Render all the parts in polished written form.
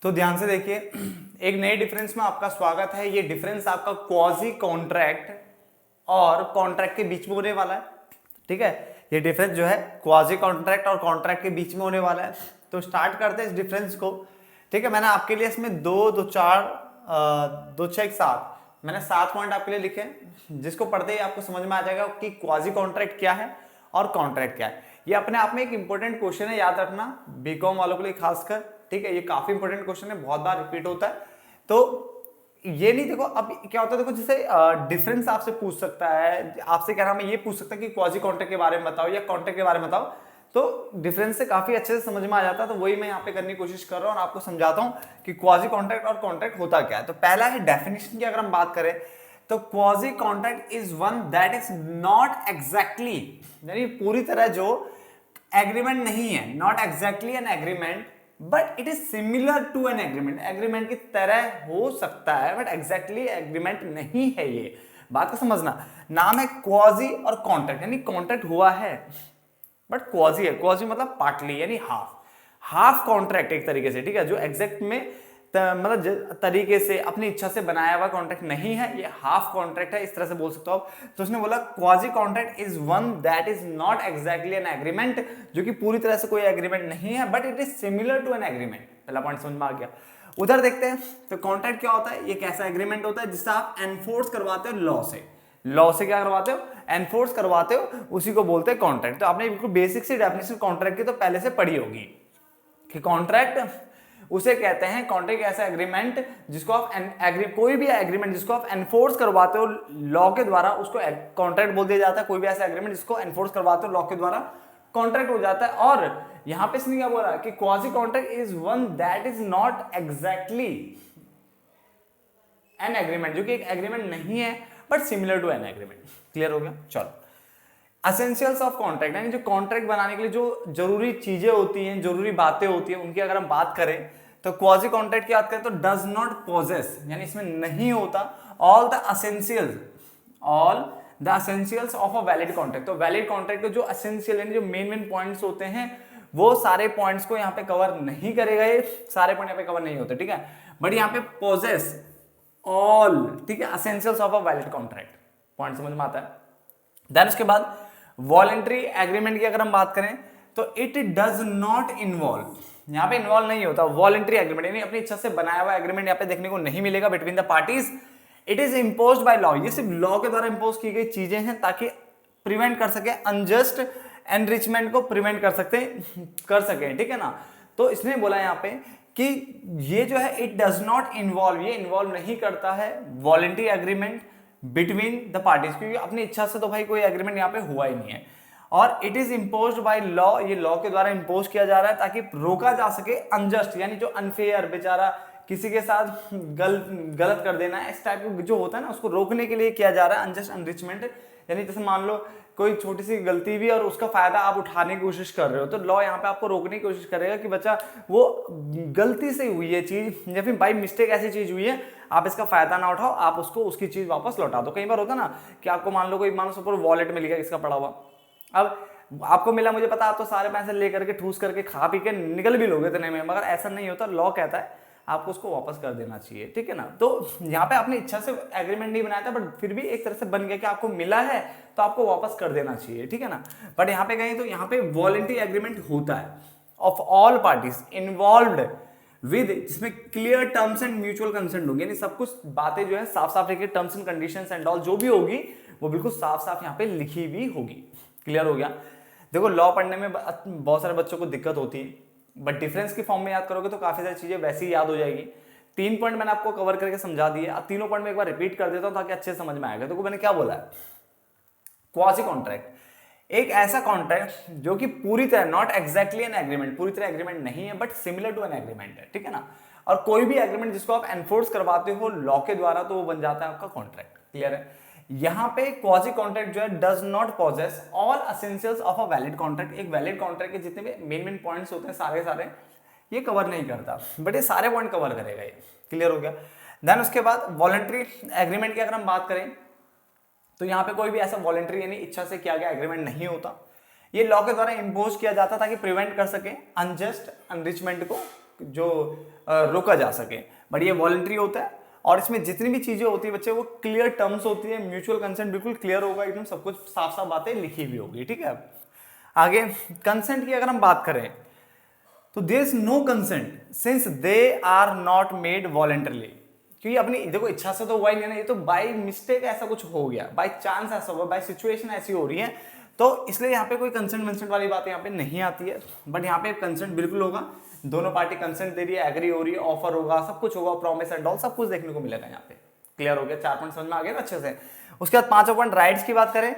तो ध्यान से देखिए, एक नए डिफरेंस में आपका स्वागत है। ये डिफरेंस आपका क्वाजी कॉन्ट्रैक्ट और कॉन्ट्रैक्ट के बीच में होने वाला है। ठीक है, ये डिफरेंस जो है क्वाजी कॉन्ट्रैक्ट और कॉन्ट्रैक्ट के बीच में होने वाला है। तो स्टार्ट करते हैं इस डिफरेंस को। ठीक है, मैंने आपके लिए इसमें दो छह सात, मैंने 7 पॉइंट आपके लिए लिखे, जिसको पढ़ते ही आपको समझ में आ जाएगा कि क्वाजी कॉन्ट्रैक्ट क्या है और कॉन्ट्रैक्ट क्या है। ये अपने आप में एक इंपॉर्टेंट क्वेश्चन है, याद रखना, बीकॉम वालों के लिए खासकर। ठीक है, ये काफी इंपॉर्टेंट क्वेश्चन है, बहुत बार रिपीट होता है। तो ये नहीं, देखो अब क्या होता है, देखो जैसे डिफरेंस आपसे पूछ सकता है, आपसे कह रहा मैं ये पूछ सकता है कि क्वाजी कॉन्ट्रैक्ट के बारे में बताओ या कॉन्ट्रैक्ट के बारे में बताओ, तो डिफरेंस से काफी अच्छे से समझ में आ जाता है। तो वही मैं यहाँ पे करने की कोशिश कर रहा हूँ और आपको समझाता हूँ कि क्वाजी कॉन्ट्रैक्ट और कॉन्ट्रैक्ट होता क्या है। तो पहला है डेफिनेशन की, अगर हम बात करें तो quasi contract is one that is not exactly, यानी पूरी तरह जो एग्रीमेंट नहीं है, not exactly an agreement but it is similar to an agreement. Agreement की तरह हो सकता है बट एग्जैक्टली एग्रीमेंट नहीं है। ये बात को समझना, नाम है क्वाजी और कॉन्ट्रैक्ट, यानी कॉन्ट्रैक्ट हुआ है बट क्वाजी है। क्वाजी मतलब पार्टली, यानी हाफ कॉन्ट्रैक्ट एक तरीके से। ठीक है, जो एग्जैक्ट में मतलब तरीके से अपनी इच्छा से बनाया हुआ कॉन्ट्रैक्ट नहीं है, ये हाफ कॉन्ट्रैक्ट है, इस तरह से बोल सकते हो आप। तो उसने बोला quasi contract is one that is not exactly an agreement, जो कि पूरी तरह से कोई एग्रीमेंट नहीं है but it is similar to an agreement. पहला पॉइंट समझ में आ गया। उधर देखते हैं तो कॉन्ट्रैक्ट क्या होता है। ये कैसा एग्रीमेंट होता है जिससे आप एनफोर्स करवाते हो लॉ से। लॉ से क्या करवाते हो, एनफोर्स करवाते हो, उसी को बोलते हैं कॉन्ट्रैक्ट। तो आपने बिल्कुल बेसिक सी डेफिनेशन कॉन्ट्रैक्ट की तो पहले से पढ़ी होगी कि कॉन्ट्रैक्ट उसे कहते हैं, कॉन्ट्रैक्ट ऐसा एग्रीमेंट जिसको आप कोई भी एग्रीमेंट जिसको आप एनफोर्स करवाते हो लॉ के द्वारा, उसको कॉन्ट्रैक्ट बोल दिया जाता है। कोई भी ऐसा एग्रीमेंट जिसको एनफोर्स करवाते हो लॉ के द्वारा, कॉन्ट्रैक्ट हो जाता है। और यहां पे इसने क्या बोला कि quasi contract is one that is not exactly an agreement, जो कि एक एग्रीमेंट नहीं है but similar to an agreement. Clear हो गया। चलो, एसेंशियल्स ऑफ कॉन्ट्रैक्ट, यानी जो कॉन्ट्रैक्ट बनाने के लिए जो जरूरी चीजें होती हैं, जरूरी बातें होती हैं, उनकी अगर हम बात करें तो क्वाजी कॉन्ट्रैक्ट की बात करें तो डज नॉट पोजेस, यानी इसमें नहीं होता all the essentials of a valid contract. तो वैलिड कॉन्ट्रैक्ट के जो एसेंशियल यानी जो मेन पॉइंट्स होते हैं, वो सारे पॉइंट्स को यहाँ पे कवर नहीं करेगा। ये सारे पॉइंट यहाँ पे कवर नहीं होते। ठीक है, बट यहाँ पे पोजेस ऑल, ठीक है, essentials of a valid contract. Point समझ में आता है। देन उसके बाद वॉलेंट्री एग्रीमेंट की अगर हम बात करें तो इट डज नॉट इन्वॉल्व, यहां पे इन्वॉल्व नहीं होता। वॉलेंट्री एग्रीमेंट यानी अपनी इच्छा से बनाया हुआ एग्रीमेंट यहां पे देखने को नहीं मिलेगा between the parties. It is imposed by law, ये सिर्फ लॉ के द्वारा इम्पोज की गई चीजें हैं ताकि प्रिवेंट कर सके, अनजस्ट एनरिचमेंट को प्रिवेंट कर सके। ठीक है ना। तो इसने बोला यहां पे कि ये जो है इट डज नॉट इन्वॉल्व, ये इन्वॉल्व नहीं करता है voluntary agreement between the parties, क्योंकि अपनी इच्छा से तो भाई कोई एग्रीमेंट यहाँ पे हुआ ही नहीं है। और it is imposed by law, ये लॉ के द्वारा इम्पोज किया जा रहा है ताकि रोका जा सके अनजस्ट, यानी जो अनफेयर, बेचारा किसी के साथ गलत कर देना, इस टाइप का जो होता है ना, उसको रोकने के लिए किया जा रहा है अनजस्ट एनरिचमेंट। यानी जैसे मान लो कोई छोटी सी गलती भी और उसका फायदा आप उठाने की कोशिश कर रहे हो, तो लॉ यहाँ पे आपको रोकने की कोशिश करेगा कि बच्चा वो गलती से हुई है चीज या फिर बाई मिस्टेक ऐसी चीज हुई है, आप इसका फायदा ना उठाओ, आप उसको उसकी चीज वापस लौटा दो। कई बार होता ना कि आपको मान लो कोई, मान लो सपोज वॉलेट में लिखा इसका पड़ा हुआ, अब आपको मिला, मुझे पता आप तो सारे पैसे लेकर के ठूस करके खा पी के निकल भी लोगे इतने में, मगर ऐसा नहीं होता। लॉ कहता है आपको उसको वापस कर देना चाहिए। ठीक है ना। तो यहाँ पे अपनी इच्छा से एग्रीमेंट नहीं बनाया था बट फिर भी एक तरह से बन गया कि आपको मिला है तो आपको वापस कर देना चाहिए। ठीक है ना। बट यहाँ पे कहें तो यहाँ पे वॉलेंट्री एग्रीमेंट होता है of all parties involved with, जिसमें clear terms and mutual consent होगी, यानी सब कुछ बातें जो है साफ साफ लिखी, terms and conditions and all जो भी होगी वो बिल्कुल साफ साफ यहाँ पे लिखी भी होगी। क्लियर हो गया। देखो लॉ पढ़ने में बहुत सारे बच्चों को दिक्कत होती है, बट डिफरेंस की फॉर्म में याद करोगे तो काफी सारी चीजें वैसे ही याद हो जाएगी। 3 पॉइंट मैंने आपको कवर करके समझा दिए, अब तीनों पॉइंट में एक बार रिपीट कर देता हूं ताकि अच्छे से समझ में आएगा। तो मैंने क्या बोला है, क्वाजी कॉन्ट्रैक्ट एक ऐसा कॉन्ट्रैक्ट जो कि पूरी तरह नॉट एग्जैक्टली एन एग्रीमेंट, पूरी तरह एग्रीमेंट नहीं है but similar to an agreement है। ठीक है ना। और कोई भी एग्रीमेंट जिसको आप एनफोर्स करवाते हो लॉ के द्वारा तो वो बन जाता है आपका कॉन्ट्रैक्ट। क्लियर है। यहां पे क्वाजी कॉन्ट्रैक्ट जो है does not possess all essentials of a valid contract, एक वैलिड कॉन्ट्रैक्ट के जितने भी मेन पॉइंट्स होते हैं सारे ये कवर नहीं करता, बट ये सारे पॉइंट कवर करेगा ये। क्लियर हो गया। देन उसके बाद वॉलेंट्री एग्रीमेंट की अगर हम बात करें तो यहाँ पे कोई भी ऐसा वॉलेंट्री यानी इच्छा से किया गया एग्रीमेंट नहीं होता, ये लॉ के द्वारा इम्पोज किया जाता ताकि प्रिवेंट कर सके अनजस्ट एनरिचमेंट को, जो रोका जा सके, बट ये वॉलंटरी होता है। और इसमें जितनी भी चीजें होती है बच्चे वो क्लियर टर्म्स होती है, म्यूचुअल कंसेंट बिल्कुल क्लियर होगा, एकदम सब कुछ साफ साफ बातें लिखी हुई होगी, ठीक है। आगे कंसेंट की अगर हम बात करें तो there is no consent since they are not made voluntarily, क्योंकि अपनी देखो इच्छा से तो हुआ ही नहीं ना, ये तो बाय मिस्टेक ऐसा कुछ हो गया, बाय चांस ऐसा हुआ, बाय सिचुएशन ऐसी हो रही है, तो इसलिए यहाँ पे कोई कंसेंट वंसेंट वाली बात यहाँ पे नहीं आती है। बट यहाँ पे कंसेंट बिल्कुल होगा, दोनों पार्टी कंसेंट दे रही है, एग्री हो रही है, ऑफर होगा, सब कुछ होगा, प्रॉमिस एंड ऑल सब कुछ देखने को मिलेगा यहाँ पे। क्लियर हो गया, 4 पॉइंट समझ में आ गया अच्छे से। उसके बाद 5वां पॉइंट राइट्स की बात करें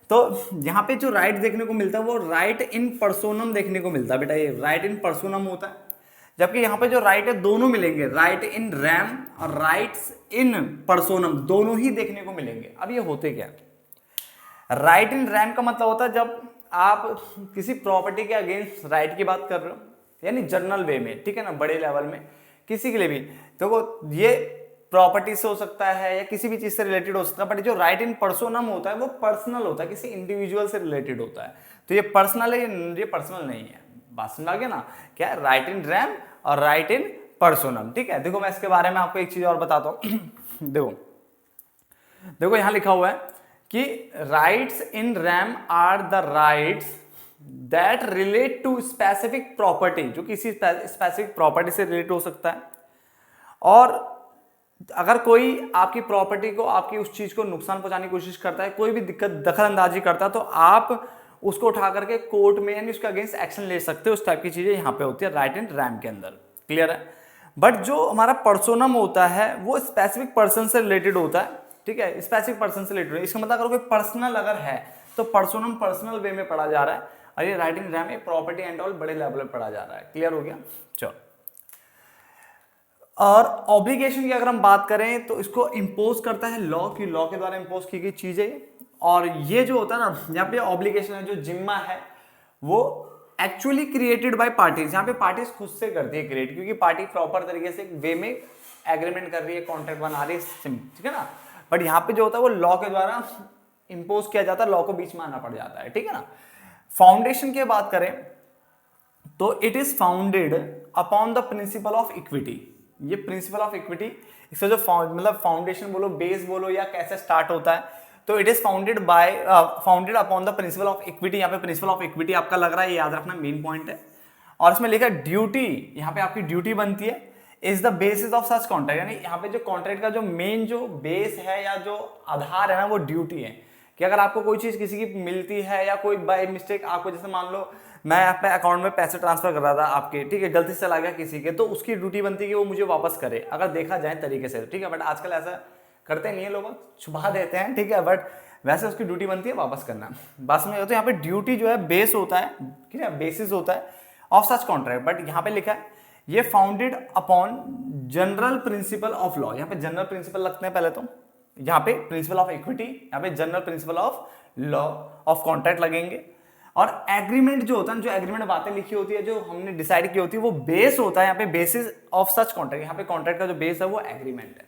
तो यहाँ पे जो राइट देखने को मिलता है वो राइट इन पर्सोनम देखने को मिलता है बेटा, ये राइट इन पर्सोनम होता है, जबकि यहाँ पे जो राइट है दोनों मिलेंगे, राइट इन रैम और राइट्स इन पर्सोनम दोनों ही देखने को मिलेंगे। अब ये होते क्या, राइट इन रैम का मतलब होता है जब आप किसी प्रॉपर्टी के अगेंस्ट राइट की बात कर रहे हो, यानी जनरल वे में, ठीक है ना, बड़े लेवल में किसी के लिए भी, तो ये प्रॉपर्टी से हो सकता है या किसी भी चीज से रिलेटेड हो सकता है, बट जो राइट इन पर्सोनम होता है वो पर्सनल होता है, किसी इंडिविजुअल से रिलेटेड होता है, तो ये पर्सनल है, ये पर्सनल नहीं है। बात समझ आ गया ना, क्या है राइट इन रैम और राइट इन पर्सोनम, ठीक है। देखो मैं इसके बारे में आपको एक चीज और बताता हूं देखो यहां लिखा हुआ है कि rights in rem are the rights that relate to specific property, जो किसी स्पेसिफिक प्रॉपर्टी से रिलेट हो सकता है, और अगर कोई आपकी प्रॉपर्टी को, आपकी उस चीज को नुकसान पहुंचाने की कोशिश करता है, कोई भी दिक्कत दखल अंदाजी करता है, तो आप उसको उठा करके कोर्ट में यानी उसके अगेंस्ट एक्शन ले सकते हो। उस टाइप की चीजें यहाँ पे होती है राइट एंड रैम के अंदर। क्लियर है। बट जो हमारा पर्सोनम होता है वो स्पेसिफिक पर्सन से रिलेटेड होता है, ठीक है, स्पेसिफिक पर्सन से रिलेटेड। इसका मतलब अगर कोई पर्सनल अगर है तो पर्सोनम पर्सनल वे में पढ़ा जा रहा है, और ये राइट एंड रैम में प्रॉपर्टी एंड ऑल बड़े लेवल पे पढ़ा जा रहा है। क्लियर हो गया। चलो, और ऑब्लिगेशन की अगर हम बात करें तो इसको इंपोज करता है लॉ, की लॉ के द्वारा इंपोज की गई चीजें। और ये जो होता है ना, यहाँ पे ऑब्लिगेशन है, जो जिम्मा है, वो एक्चुअली क्रिएटेड बाय पार्टीज। यहाँ पे पार्टीज खुद से करती है क्रिएट, क्योंकि पार्टी प्रॉपर तरीके से वे में एग्रीमेंट कर रही है, कॉन्ट्रैक्ट बना रही है, ठीक है ना। बट यहाँ पे जो होता है वो लॉ के द्वारा इंपोज किया जाता है, लॉ को बीच में आना पड़ जाता है, ठीक है ना। फाउंडेशन की बात करें तो it is founded upon the principle of equity. ये प्रिंसिपल ऑफ इक्विटी, इसका जो मतलब फाउंडेशन बोलो, बेस बोलो, या कैसे स्टार्ट होता है, तो it is founded by founded upon the principle of equity. यहाँ पे प्रिंसिपल ऑफ इक्विटी आपका लग रहा है, याद रखना मेन पॉइंट है। और इसमें लिखा ड्यूटी, यहाँ पे आपकी ड्यूटी बनती है, is the basis of such contract. यानी यहाँ पे जो कॉन्ट्रैक्ट का जो मेन जो बेस है या जो आधार है ना, वो ड्यूटी है। कि अगर आपको कोई चीज किसी की मिलती है, या कोई बाय मिस्टेक आपको, जैसे मान लो मैं अपने अकाउंट में पैसे ट्रांसफर कर रहा था आपके, ठीक है, गलती से चला गया किसी के, तो उसकी ड्यूटी बनती है कि वो मुझे वापस करे, अगर देखा जाए तरीके से, ठीक है। बट आजकल ऐसा करते नहीं है लोग, छुपा देते हैं, ठीक है, बट वैसे उसकी ड्यूटी बनती है वापस करना। बस में तो यहाँ पे ड्यूटी जो है बेस होता है, ठीक है, बेसिस होता है ऑफ सच कॉन्ट्रैक्ट। बट यहाँ पे लिखा है ये founded upon general principle of law. यहाँ पे जनरल प्रिंसिपल लगते हैं पहले तो, यहाँ पे प्रिंसिपल ऑफ इक्विटी, यहाँ पे general principle of law of contract लगेंगे। और एग्रीमेंट जो होता है, जो एग्रीमेंट बातें लिखी होती है, जो हमने डिसाइड की होती है, वो बेस होता है यहाँ पे बेसिस ऑफ सच कॉन्ट्रैक्ट। यहाँ पे कॉन्ट्रैक्ट का जो बेस है वो एग्रीमेंट है।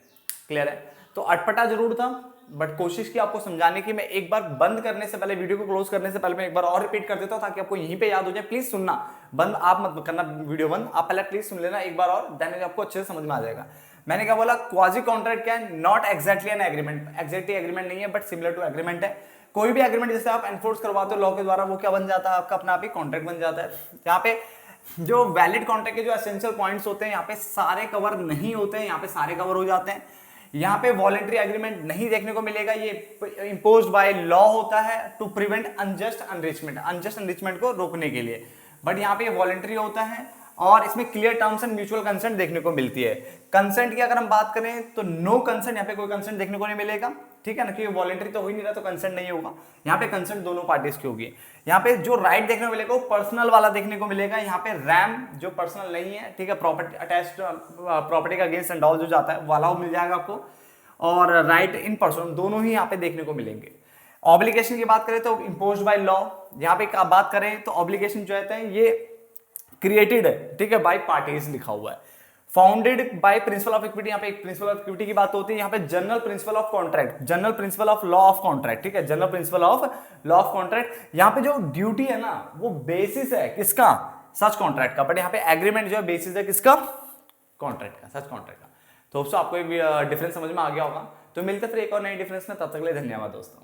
क्लियर है। तो अटपटा जरूर था, बट कोशिश की आपको समझाने की। मैं एक बार बंद करने से पहले, वीडियो को क्लोज करने से पहले मैं एक बार और रिपीट कर देता हूं, ताकि आपको यहीं पे याद हो जाए। प्लीज सुनना, बंद आप मत करना वीडियो बंद, आप पहले प्लीज सुन लेना एक बार और, देन आपको अच्छे से समझ में आ जाएगा। मैंने क्या बोला, क्वाजी कॉन्ट्रैक्ट क्या है, not exactly an agreement. Exactly agreement नहीं है, बट सिमिलर टू एग्रीमेंट है। कोई भी एग्रीमेंट जैसे आप एनफोर्स करवाते हो लॉ के द्वारा, वो क्या बन जाता है आपका, अपना आप ही कॉन्ट्रैक्ट बन जाता है। यहाँ पे जो वैलिड कॉन्ट्रैक्ट के जो एसेंशियल पॉइंट्स होते हैं, यहाँ पे सारे कवर नहीं होते हैं, यहाँ पे सारे कवर हो जाते हैं। यहाँ पे वॉलेंट्री एग्रीमेंट नहीं देखने को मिलेगा, ये इंपोज्ड बाय लॉ होता है to prevent unjust enrichment, unjust enrichment को रोकने के लिए। बट यहाँ पे वॉलेंट्री होता है, और इसमें clear terms and mutual consent देखने को मिलती है। कंसेंट की अगर हम बात करें तो नो कंसेंट, यहाँ पे कोई कंसेंट देखने को नहीं मिलेगा, ठीक है ना, क्योंकि वॉलेंट्री तो हो ही नहीं रहा, तो कंसेंट नहीं होगा। यहाँ पे कंसेंट दोनों पार्टीज की होगी। यहाँ पे जो राइट देखने को मिलेगा वो पर्सनल वाला देखने को मिलेगा। यहाँ पे रैम जो पर्सनल नहीं है, ठीक है, प्रॉपर्टी अटैच्ड प्रॉपर्टी का अगेंस्ट एंड ऑल जो जाता है वाला मिल जाएगा आपको, और राइट इन पर्सन दोनों ही यहाँ पे देखने को मिलेंगे। ऑब्लिगेशन की बात करें तो इम्पोज्ड बाय लॉ। यहाँ पे बात करें तो ऑब्लिगेशन जो है ये क्रिएटेड है, ठीक है, बाय पार्टीज लिखा हुआ है। Founded by principle of equity, यहाँ पे एक प्रिंसिपल ऑफ इक्विटी की बात होती है। यहाँ पे general principle of contract, general principle of law of contract, ठीक है, general principle of law of contract. यहाँ पे जो ड्यूटी है ना, वो बेसिस है किसका, सच कॉन्ट्रैक्ट का। बट यहाँ पे एग्रीमेंट जो है बेसिस है किसका, कॉन्ट्रैक्ट का, सच कॉन्ट्रैक्ट का। तो होप सो आपको डिफरेंस समझ में आ गया होगा। तो मिलते फिर एक और नई डिफरेंस में, तब तक के लिए धन्यवाद दोस्तों।